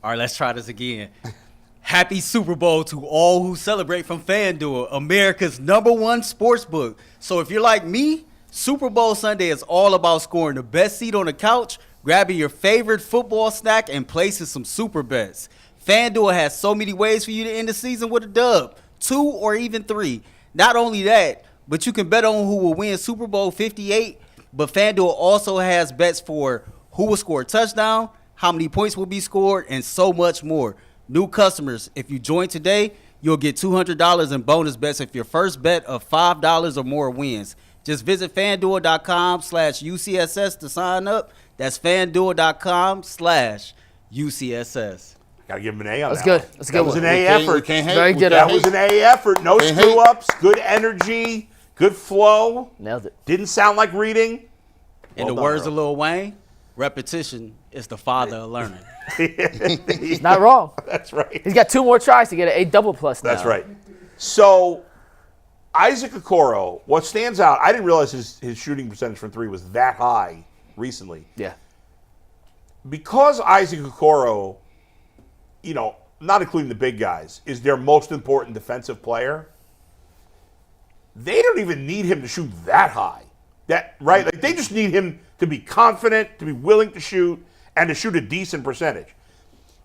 All right, let's try this again. Happy Super Bowl to all who celebrate from FanDuel, America's #1 sports book. So if you're like me, Super Bowl Sunday is all about scoring the best seat on the couch, grabbing your favorite football snack, and placing some super bets. FanDuel has so many ways for you to end the season with a dub, 2 or even 3. Not only that, but you can bet on who will win Super Bowl 58, but FanDuel also has bets for who will score a touchdown, how many points will be scored, and so much more. New customers, if you join today, you'll get $200 in bonus bets if your first bet of $5 or more wins. Just visit FanDuel.com/UCSS to sign up. That's FanDuel.com/UCSS. Gotta give him an A on that. That's good. One. That's a good. That was an A effort. Very good. That was an A effort. No screw ups. Good energy. Good flow. Nailed it. Didn't sound like reading. In the words of Lil Wayne, repetition is the father of learning. He's not wrong. That's right. He's got 2 more tries to get an A double plus now. That's right. So, Isaac Okoro, what stands out, I didn't realize his shooting percentage from 3 was that high recently. Yeah. Because Isaac Okoro, not including the big guys, is their most important defensive player, they don't even need him to shoot that high. Right? Like they just need him to be confident, to be willing to shoot, and to shoot a decent percentage.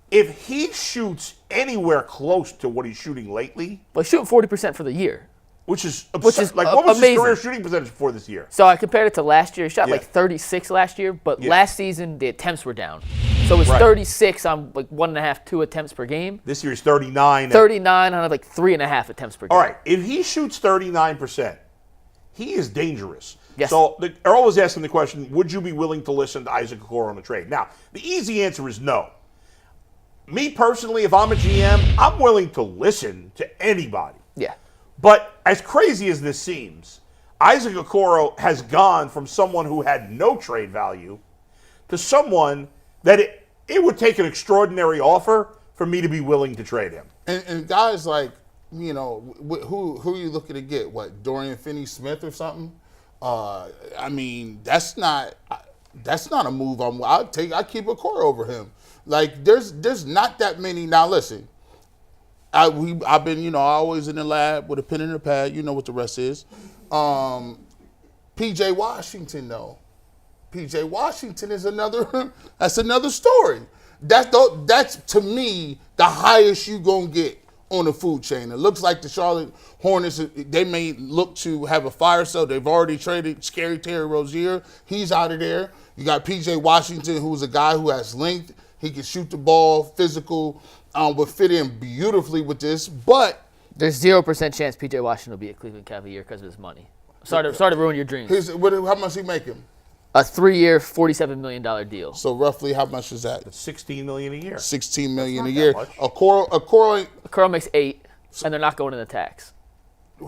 If he shoots anywhere close to what he's shooting lately, Well, shooting 40% for the year. which is Which absurd. is Like what was amazing. his career shooting percentage for this year? So I compared it to last year. He shot Yeah. like 36 last year, but Yeah. last season the attempts were down. So it was Right. 36 on like 1.5, 2 attempts per game. This year's 39. 39 on like 3.5 attempts per game. All right, if he shoots 39%, he is dangerous. Yes. So Earl was asking the question, would you be willing to listen to Isaac Okoro on the trade? Now, the easy answer is no. Me personally, if I'm a GM, I'm willing to listen to anybody. Yeah. But as crazy as this seems, Isaac Okoro has gone from someone who had no trade value to someone that it would take an extraordinary offer for me to be willing to trade him. And guys like, who are you looking to get? What, Dorian Finney-Smith or something? I mean, that's not a move I keep Okoro over him. Like there's not that many. Now listen, I've been always in the lab with a pen and a pad. You know what the rest is. PJ Washington though. PJ Washington is that's another story. That's to me the highest you gonna get on the food chain. It looks like the Charlotte Hornets, they may look to have a fire sale. They've already traded Scary Terry Rozier. He's out of there. You got PJ Washington, who's a guy who has length. He can shoot the ball, physical, would fit in beautifully with this. But There's 0% chance PJ Washington will be a Cleveland Cavalier because of his money. Sorry to ruin your dreams. how much he make him? A 3-year, $47 million deal. So roughly how much is that? That's $16 million a year. $16 million a not year. that much. Okoro makes 8, and they're not going in the tax.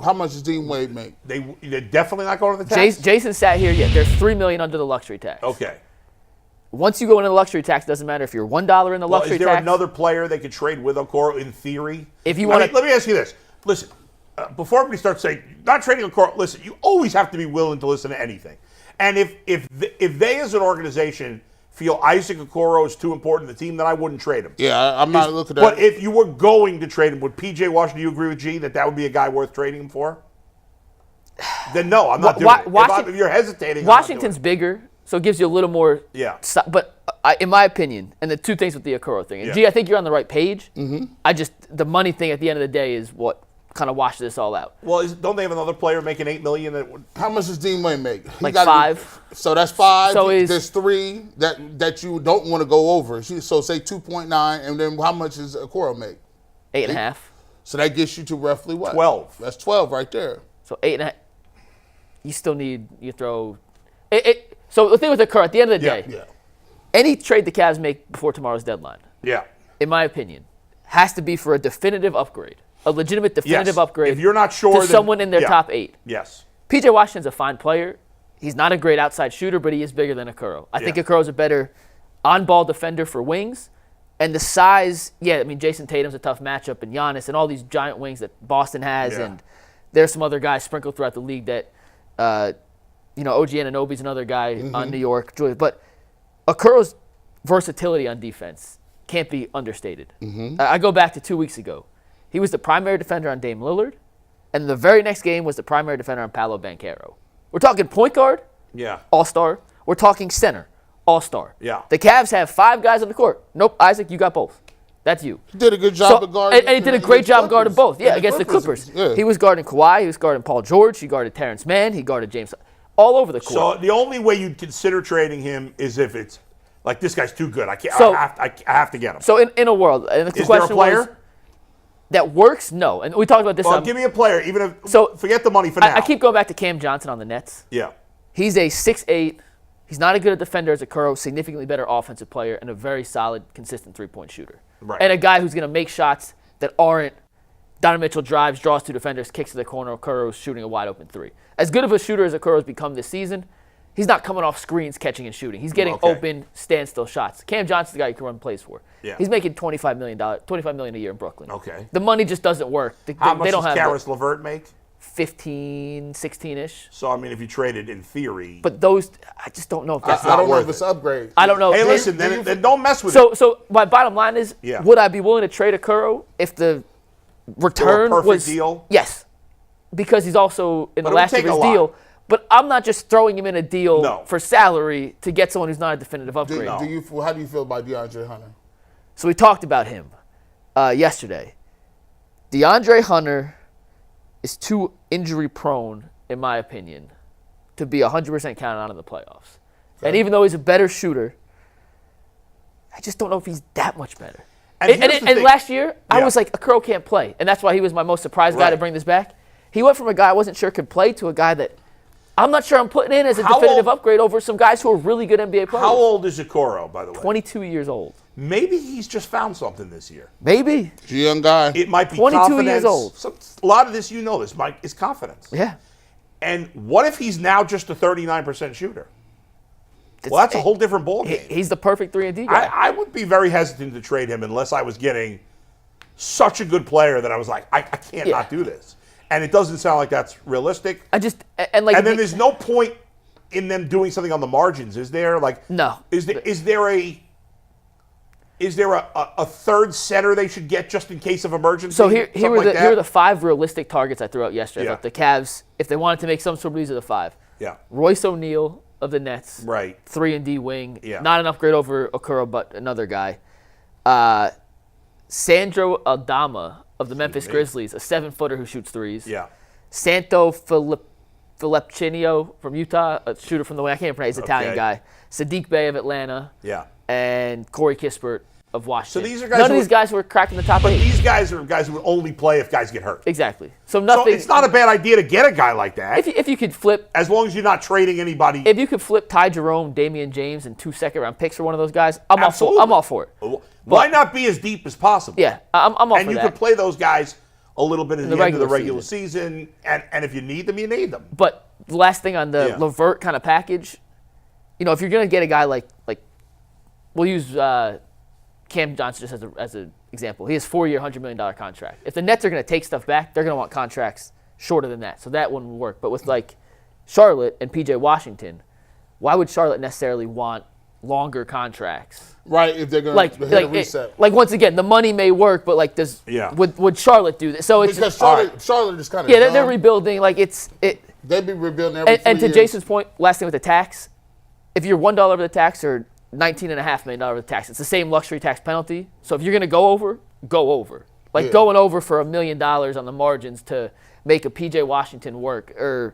How much does Dean Wade make? They're definitely not going to the tax? Jason sat here. Yeah, they're $3 million under the luxury tax. Okay. Once you go into the luxury tax, it doesn't matter if you're $1 in the luxury Is there tax. another player they could trade with Okoro in theory? If you want let me ask you this. Listen, before everybody starts saying, not trading Okoro, listen, you always have to be willing to listen to anything. And if they as an organization feel Isaac Okoro is too important to the team, then I wouldn't trade him. Yeah, I'm not looking at But if you were going to trade him, would PJ Washington, do you agree with G that would be a guy worth trading him for? Then no, I'm not doing it. If you're hesitating, Washington's bigger, so it gives you a little more. Yeah. But in my opinion, and the two things with the Okoro thing, and G, I think you're on the right page. Mm-hmm. The money thing at the end of the day is what kind of washes this all out. Well, don't they have another player making $8 million? How much does Dean Wade make? Like 5. So that's 5. So there's 3 that you don't want to go over. So say 2.9, and then how much does Okoro make? 8.5. So that gets you to roughly what? 12. That's 12 right there. So 8.5. You still need throw. So the thing with Okoro, at the end of the day, any trade the Cavs make before tomorrow's deadline, in my opinion, has to be for a definitive upgrade. A legitimate definitive upgrade. If you're not sure, to someone in their top 8. Yes. PJ Washington's a fine player. He's not a great outside shooter, but he is bigger than Okoro. I think Okoro's a better on-ball defender for wings. And the size, Jason Tatum's a tough matchup, and Giannis, and all these giant wings that Boston has, and there's some other guys sprinkled throughout the league that, OG Anunoby's another guy on New York. But Okoro's versatility on defense can't be understated. I go back to 2 weeks ago. He was the primary defender on Dame Lillard, and the very next game was the primary defender on Paolo Banchero. We're talking point guard, Yeah. all-star. We're talking center, all-star. Yeah. The Cavs have 5 guys on the court. Nope, Isaac, you got both. That's you. He did a good job of guarding. And he did a great job guarding both. Yeah, against the Clippers. Clippers. Yeah. He was guarding Kawhi. He was guarding Paul George. He guarded Terrence Mann. He guarded James. All over the court. So the only way you'd consider trading him is if it's like this guy's too good. I can't. So- I have to get him. So in a world, and the Is there a question was, player? that works? No. And we talked about this. Well, give me a player. Even if So, forget the money for now. I keep going back to Cam Johnson on the Nets. Yeah. He's a 6'8". He's not a good defender as a Okoro, significantly better offensive player, and a very solid, consistent three-point shooter. Right. And a guy who's going to make shots that aren't Donovan Mitchell drives, draws 2 defenders, kicks to the corner, Okoro's shooting a wide-open 3. As good of a shooter as Okoro's become this season, he's not coming off screens, catching and shooting. He's getting open, standstill shots. Cam Johnson's the guy you can run plays for. Yeah. He's making $25 million a year in Brooklyn. Okay. The money just doesn't work. How much they don't does have Karis LeVert make? 15, 16-ish. So I mean, if you traded in theory, But those, I just don't know if that's I don't know worth if it's it. upgrade. I don't know. hey, Do you- listen, then don't mess with it. So my bottom line is, Yeah. would I be willing to trade Okoro if the return perfect was deal? Yes, because he's also in But the it would last of take his a lot. deal. But I'm not just throwing him in a deal No. for salary to get someone who's not a definitive upgrade. No. How do you feel about DeAndre Hunter? So we talked about him yesterday. DeAndre Hunter is too injury prone, in my opinion, to be 100% counted on in the playoffs. And even though he's a better shooter, I just don't know if he's that much better. And And, here's the thing. last year, I Yeah. was like, Okoro can't play. And that's why he was my most surprised guy to Right. bring this back. He went from a guy I wasn't sure could play to a guy that I'm not sure I'm putting in as a How definitive old- upgrade over some guys who are really good NBA players. How old is Okoro, by the way? 22 years old. Maybe he's just found something this year. Maybe. He's a young guy. It might be 22 confidence. years old. A lot of this, you know this, Mike, is confidence. Yeah. And what if he's now just a 39% shooter? Well, that's a whole different ballgame. He's the perfect 3-and-D guy. I would be very hesitant to trade him unless I was getting such a good player that I was like, I can't not do this. And it doesn't sound like that's realistic. And And then there's no point in them doing something on the margins, is there? Like, No. Is there a third center they should get just in case of emergency? So here Something were like here are that? the 5 realistic targets I threw out yesterday. Yeah. Like the Cavs, if they wanted to make some sort of these are the 5. Yeah. Royce O'Neal of the Nets, Right. 3-and-D wing, Yeah. not an upgrade over Okoro, but another guy. Sandro Aldama of the Memphis Grizzlies, a 7-footer who shoots threes. Yeah. Santo Filipchinio from Utah, a shooter from the wing. I can't pronounce. He's an Italian Okay. guy. Sadiq Bey of Atlanta. Yeah. And Corey Kispert of Washington. So these are guys None who of these guys were cracking the top But 8. these guys are guys who would only play if guys get hurt. Exactly. So So nothing. it's not a bad idea to get a guy like that, if you could flip, as long as you're not trading anybody. if you could flip Ty Jerome, Damian James, and 2 second-round picks for one of those guys, I'm Absolutely. all for it. Why not be as deep as possible? Yeah, I'm all And for you that. could play those guys a little bit at the end of the regular regular season, and if you need them, you need them. But the last thing on the Yeah. LeVert kind of package, if you're gonna get a guy like we'll use Cam Johnson just as an example. He has 4-year, $100 million contract. If the Nets are gonna take stuff back, they're gonna want contracts shorter than that. So that wouldn't work. But with like Charlotte and PJ Washington, why would Charlotte necessarily want longer contracts? Right, if they're going to hit a reset. Once again, the money may work, but would Charlotte do this? So it's Because Charlotte is kind of they're rebuilding. They be rebuilding every 3 And to years. Jason's point, last thing with the tax, if you're $1 over the tax or $19.5 million over the tax, it's the same luxury tax penalty. So if you're going to go over, go over. Yeah. Going over for $1 million on the margins to make a PJ Washington work or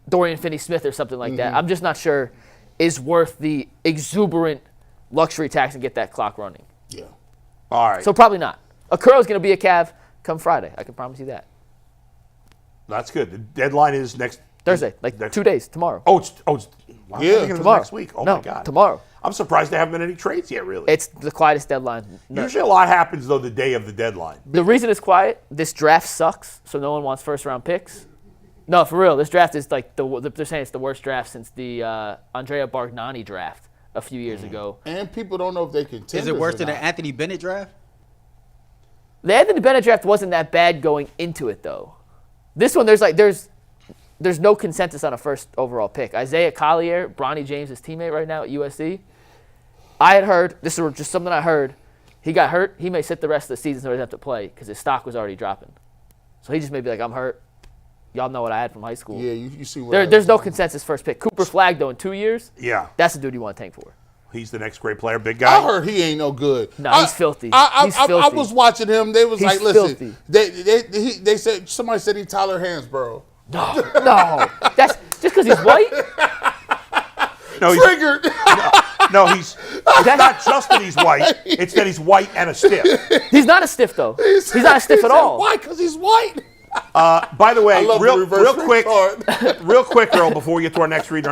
Dorian Finney-Smith or something like that. I'm just not sure is worth the exuberant luxury tax and get that clock running. Yeah. All right. So probably not. Okoro's going to be a Cav come Friday. I can promise you that. That's good. The deadline is next Thursday, next- 2 days, tomorrow. wow, I was Yeah, thinking it was tomorrow. next week. Oh No, my God. tomorrow. I'm surprised there haven't been any trades yet, really. It's the quietest deadline. No. Usually a lot happens, though, the day of the deadline. The reason it's quiet, this draft sucks, so no one wants first-round picks. No, for real, this draft is they're saying it's the worst draft since the Andrea Bargnani draft a few years ago. And people don't know if they can. Is it worse than the Anthony Bennett draft? The Anthony Bennett draft wasn't that bad going into it, though. This one, there's no consensus on a first overall pick. Isaiah Collier, Bronny James' teammate right now at USC, I had heard, this is just something I heard, he got hurt. He may sit the rest of the season so he doesn't have to play because his stock was already dropping. So he just may be like, I'm hurt. Y'all know what I had from high school. Yeah, you see what There's no consensus first pick. Cooper Flagg, though, in 2 years, Yeah. that's the dude you want to tank for. He's the next great player, big guy. I heard he ain't no good. No, he's filthy. He's filthy. I was watching him. They was He's like, listen, filthy. they said somebody said he Tyler Hansborough. No. That's just because he's white? No, Triggered. no, he's not just that he's white. It's that he's white and a stiff. He's not a stiff, though. He's not a stiff at all. Why? Because he's white. By the way, I love the real reverse quick, card. real quick, Earl, before we get to our next reader.